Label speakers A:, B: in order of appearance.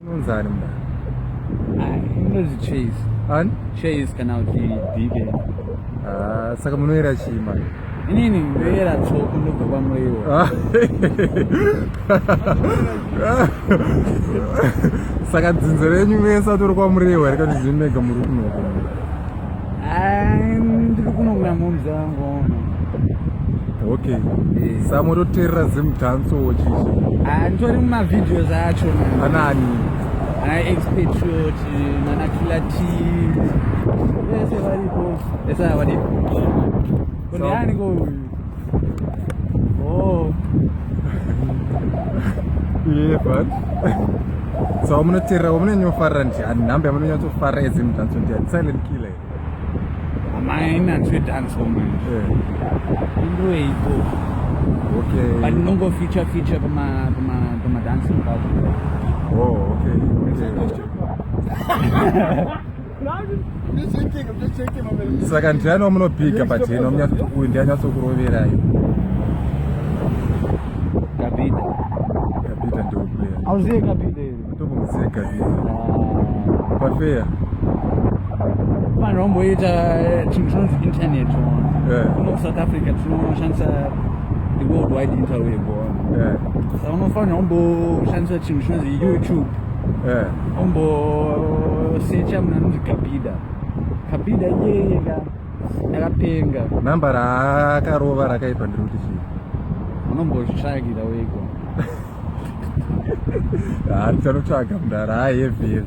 A: unonzani mna?
B: Unozi Chase.
A: Ani?
B: Chase kana kuti DK.
A: Saka munoera chii mani?
B: Inini ndoera tsoko ndobva kwamuriwo.
A: Saka dzinzo renyu mesa tori kwamuriwo here kana zvinega muri kunoko?
B: Ndiri kuno kuna mumzi wangu.
A: Okay. Saka mototeerera zimudhanso chichi?
B: Nditori mumavidhios acho.
A: Anani?
B: Ana Expatriot, nana Killer T. Vese varipo. Vese varipo. Kune ani ko? Oh.
A: Yeah, but so munoteerera wamunonyofarira ndiani? Nhambe yamunonyatsofarira yezimudhanso ndiani? Silent Killer.
B: Amaina ndedhanso manje. Into eipo.
A: Okay.
B: But nongo feature pama dancing part.
A: Oh, okay.
C: I'm just checking.
A: Saka ndiani wamunopika pachena wamunyatso kuti uyu ndianyatsokuroverai?
B: Gabida.
A: Gabida ndiokuya.
B: Auziye Gabida here.
A: Tomuziye Gabida. Pafeya?
B: Vanhu vamboita chinhu chinonzi internet kuno South Africa tinoshandisa the worldwide interweb. Saka unofanira kumboshandisa chinhu chinonzi YouTube. Umbosecha munhu anonzi Gabida iyeyeka yakapenga.
A: Namba raakarova rakaipa ndiri kuti chii?
B: Unombotsvakira wego.
A: Ndichanotsvaga mundara hevhevhe.